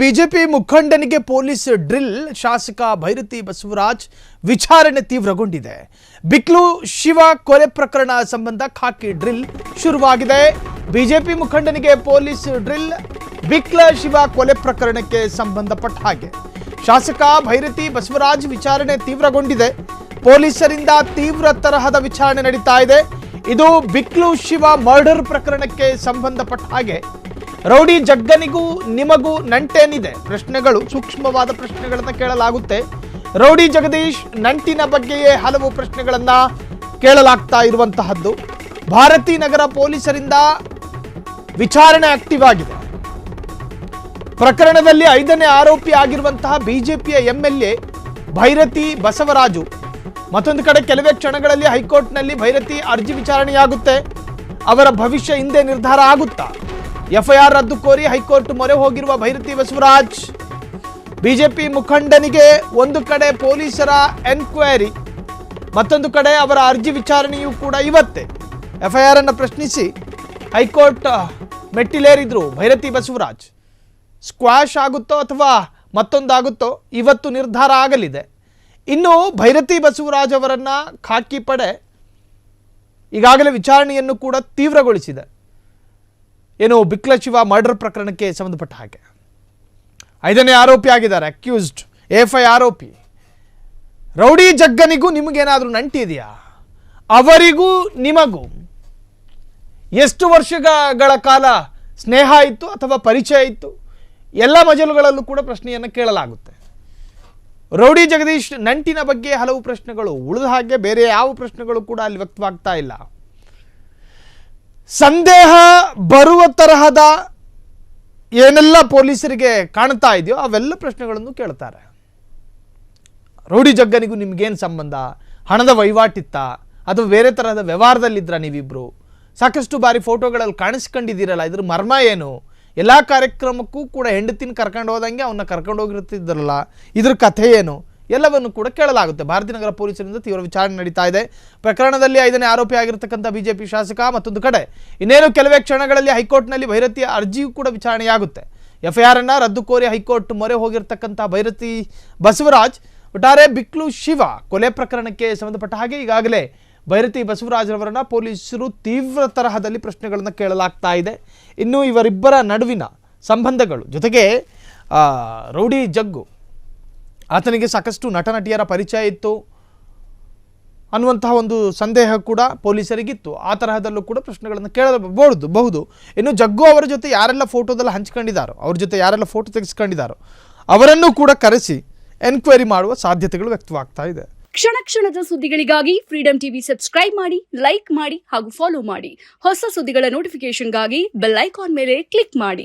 BJP ಮುಖಂಡನಿಗೆ police drill, ಶಾಸಕ ಭೈರತಿ ಬಸವರಾಜ್ ವಿಚಾರಣೆ ತೀವ್ರಗೊಂಡಿದೆ. ಬಿಕ್ಲು ಶಿವ ಕೊಲೆ ಪ್ರಕರಣ ಸಂಬಂಧ ಖಾಕಿ ಡ್ರಿಲ್ ಶುರುವಾಗಿದೆ. ಬಿಜೆಪಿ ಮುಖಂಡನಿಗೆ ಪೊಲೀಸ್ ಡ್ರಿಲ್, ಬಿಕ್ಲ ಶಿವ ಕೊಲೆ ಪ್ರಕರಣಕ್ಕೆ ಸಂಬಂಧಪಟ್ಟ ಹಾಗೆ ಶಾಸಕ ಭೈರತಿ ಬಸವರಾಜ್ ವಿಚಾರಣೆ ತೀವ್ರಗೊಂಡಿದೆ. ಪೊಲೀಸರಿಂದ ತೀವ್ರ ತರಹದ ವಿಚಾರಣೆ ನಡೀತಾ ಇದೆ. ಇದು ಬಿಕ್ಲು ಶಿವ ಮರ್ಡರ್ ಪ್ರಕರಣಕ್ಕೆ ಸಂಬಂಧಪಟ್ಟ ಹಾಗೆ ರೌಡಿ ಜಗ್ಗನಿಗೂ ನಿಮಗೂ ನಂಟೇನಿದೆ? ಪ್ರಶ್ನೆಗಳು, ಸೂಕ್ಷ್ಮವಾದ ಪ್ರಶ್ನೆಗಳನ್ನು ಕೇಳಲಾಗುತ್ತೆ. ರೌಡಿ ಜಗದೀಶ್ ನಂಟಿನ ಬಗ್ಗೆಯೇ ಹಲವು ಪ್ರಶ್ನೆಗಳನ್ನ ಕೇಳಲಾಗ್ತಾ ಇರುವಂತಹದ್ದು. ಭಾರತಿ ನಗರ ಪೊಲೀಸರಿಂದ ವಿಚಾರಣೆ ಆಕ್ಟಿವ್ ಆಗಿದೆ. ಪ್ರಕರಣದಲ್ಲಿ 5ನೇ ಆರೋಪಿ ಆಗಿರುವಂತಹ ಬಿಜೆಪಿಯ ಎಂಎಲ್ಎ ಭೈರತಿ ಬಸವರಾಜು. ಮತ್ತೊಂದು ಕಡೆ ಕೆಲವೇ ಕ್ಷಣಗಳಲ್ಲಿ ಹೈಕೋರ್ಟ್ನಲ್ಲಿ ಭೈರತಿ ಅರ್ಜಿ ವಿಚಾರಣೆಯಾಗುತ್ತೆ. ಅವರ ಭವಿಷ್ಯ ಹಿಂದೆ ನಿರ್ಧಾರ ಆಗುತ್ತಾ? ಎಫ್ಐಆರ್ ರದ್ದು ಕೋರಿ ಹೈಕೋರ್ಟ್ ಮೊರೆ ಹೋಗಿರುವ ಭೈರತಿ ಬಸವರಾಜ್, ಬಿಜೆಪಿ ಮುಖಂಡನಿಗೆ ಒಂದು ಕಡೆ ಪೊಲೀಸರ ಎನ್ಕ್ವೈರಿ, ಮತ್ತೊಂದು ಕಡೆ ಅವರ ಅರ್ಜಿ ವಿಚಾರಣೆಯೂ ಕೂಡ ಇವತ್ತೇ. ಎಫ್ಐಆರ್ ಅನ್ನು ಪ್ರಶ್ನಿಸಿ ಹೈಕೋರ್ಟ್ ಮೆಟ್ಟಿಲೇರಿದ್ರು ಭೈರತಿ ಬಸವರಾಜ್. ಸ್ಕ್ವಾಶ್ ಆಗುತ್ತೋ ಅಥವಾ ಮತ್ತೊಂದಾಗುತ್ತೋ ಇವತ್ತು ನಿರ್ಧಾರ ಆಗಲಿದೆ. ಇನ್ನು ಭೈರತಿ ಬಸವರಾಜ್ ಅವರನ್ನ ಖಾಕಿ ಪಡೆ ಈಗಾಗಲೇ ವಿಚಾರಣೆಯನ್ನು ಕೂಡ ತೀವ್ರಗೊಳಿಸಿದೆ. ಏನು ಬಿಕ್ಲ ಶಿವ ಮರ್ಡರ್ ಪ್ರಕರಣಕ್ಕೆ ಸಂಬಂಧಪಟ್ಟ ಹಾಗೆ 5ನೇ ಆರೋಪಿ ಆಗಿದ್ದಾರೆ, ಅಕ್ಯೂಸ್ಡ್, ಎಫ್ಐ ಆರೋಪಿ. ರೌಡಿ ಜಗ್ಗನಿಗೂ ನಿಮಗೇನಾದರೂ ನಂಟಿದೆಯಾ? ಅವರಿಗೂ ನಿಮಗೂ ಎಷ್ಟು ವರ್ಷಗಳ ಕಾಲ ಸ್ನೇಹ ಇತ್ತು ಅಥವಾ ಪರಿಚಯ ಇತ್ತು? ಎಲ್ಲ ಮಜಲುಗಳಲ್ಲೂ ಕೂಡ ಪ್ರಶ್ನೆಯನ್ನು ಕೇಳಲಾಗುತ್ತೆ. ರೌಡಿ ಜಗದೀಶ್ ನಂಟಿನ ಬಗ್ಗೆ ಹಲವು ಪ್ರಶ್ನೆಗಳು, ಉಳಿದ ಹಾಗೆ ಬೇರೆ ಯಾವ ಪ್ರಶ್ನೆಗಳು ಕೂಡ ಅಲ್ಲಿ ವ್ಯಕ್ತವಾಗ್ತಾ ಇಲ್ಲ. ಸಂದೇಹ ಬರುವ ತರಹದ ಏನೆಲ್ಲ ಪೊಲೀಸರಿಗೆ ಕಾಣ್ತಾ ಇದೆಯೋ ಅವೆಲ್ಲ ಪ್ರಶ್ನೆಗಳನ್ನು ಕೇಳ್ತಾರೆ. ರೌಡಿ ಜಗ್ಗನಿಗೂ ನಿಮ್ಗೇನು ಸಂಬಂಧ? ಹಣದ ವಹಿವಾಟಿತ್ತ ಅಥವಾ ಬೇರೆ ತರಹದ ವ್ಯವಹಾರದಲ್ಲಿದ್ರ ನೀವಿಬ್ರು? ಸಾಕಷ್ಟು ಬಾರಿ ಫೋಟೋಗಳಲ್ಲಿ ಕಾಣಿಸ್ಕೊಂಡಿದ್ದೀರಲ್ಲ, ಇದ್ರ ಮರ್ಮ ಏನು? ಎಲ್ಲ ಕಾರ್ಯಕ್ರಮಕ್ಕೂ ಕೂಡ ಹೆಂಡತಿನ ಕರ್ಕೊಂಡು ಹೋದಂಗೆ ಅವನ್ನ ಕರ್ಕೊಂಡು ಹೋಗಿರ್ತಿದ್ರಲ್ಲ, ಇದ್ರ ಕಥೆ ಏನು? ಎಲ್ಲವನ್ನು ಕೂಡ ಕೇಳಲಾಗುತ್ತೆ. ಭಾರತೀನಗರ ಪೊಲೀಸರಿಂದ ತೀವ್ರ ವಿಚಾರಣೆ ನಡೀತಾ ಇದೆ. ಪ್ರಕರಣದಲ್ಲಿ 5ನೇ ಆರೋಪಿ ಆಗಿರತಕ್ಕಂಥ ಬಿಜೆಪಿ ಶಾಸಕ, ಮತ್ತೊಂದು ಕಡೆ ಇನ್ನೇನು ಕೆಲವೇ ಕ್ಷಣಗಳಲ್ಲಿ ಹೈಕೋರ್ಟ್ನಲ್ಲಿ ಭೈರತಿಯ ಅರ್ಜಿಯೂ ಕೂಡ ವಿಚಾರಣೆಯಾಗುತ್ತೆ. ಎಫ್ಐಆರ್ ಅನ್ನು ರದ್ದು ಕೋರಿ ಹೈಕೋರ್ಟ್ ಮೊರೆ ಹೋಗಿರ್ತಕ್ಕಂಥ ಭೈರತಿ ಬಸವರಾಜ್, ಒಟ್ಟಾರೆ ಬಿಕ್ಲು ಶಿವ ಕೊಲೆ ಪ್ರಕರಣಕ್ಕೆ ಸಂಬಂಧಪಟ್ಟ ಹಾಗೆ ಈಗಾಗಲೇ ಭೈರತಿ ಬಸವರಾಜ್ ಅವರನ್ನ ಪೊಲೀಸರು ತೀವ್ರ ತರಹದಲ್ಲಿ ಪ್ರಶ್ನೆಗಳನ್ನು ಕೇಳಲಾಗ್ತಾ ಇದೆ. ಇನ್ನು ಇವರಿಬ್ಬರ ನಡುವಿನ ಸಂಬಂಧಗಳು, ಜೊತೆಗೆ ರೌಡಿ ಜಗ್ಗು, ಆತನಿಗೆ ಸಾಕಷ್ಟು ನಟ ನಟಿಯರ ಪರಿಚಯ ಇತ್ತು ಅನ್ನುವಂತಹ ಒಂದು ಸಂದೇಹ ಕೂಡ ಪೊಲೀಸರಿಗಿತ್ತು. ಆ ತರಹದಲ್ಲೂ ಕೂಡ ಪ್ರಶ್ನೆಗಳನ್ನು ಕೇಳಬಹುದು. ಇನ್ನು ಜಗ್ಗು ಅವರ ಜೊತೆ ಯಾರೆಲ್ಲ ಫೋಟೋದಲ್ಲಿ ಹಂಚ್ಕೊಂಡಿದ್ದಾರೋ, ಅವ್ರ ಜೊತೆ ಯಾರೆಲ್ಲ ಫೋಟೋ ತೆಗೆಸ್ಕೊಂಡಿದ್ದಾರೋ ಅವರನ್ನು ಕೂಡ ಕರೆಸಿ ಎನ್ಕ್ವೈರಿ ಮಾಡುವ ಸಾಧ್ಯತೆಗಳು ವ್ಯಕ್ತವಾಗ್ತಾ ಇದೆ. ಕ್ಷಣ ಕ್ಷಣದ ಸುದ್ದಿಗಳಿಗಾಗಿ ಫ್ರೀಡಂ ಟಿವಿ ಸಬ್ಸ್ಕ್ರೈಬ್ ಮಾಡಿ, ಲೈಕ್ ಮಾಡಿ ಹಾಗೂ ಫಾಲೋ ಮಾಡಿ. ಹೊಸ ಸುದ್ದಿಗಳ ನೋಟಿಫಿಕೇಶನ್ಗಾಗಿ ಬೆಲ್ ಐಕಾನ್ ಮೇಲೆ ಕ್ಲಿಕ್ ಮಾಡಿ.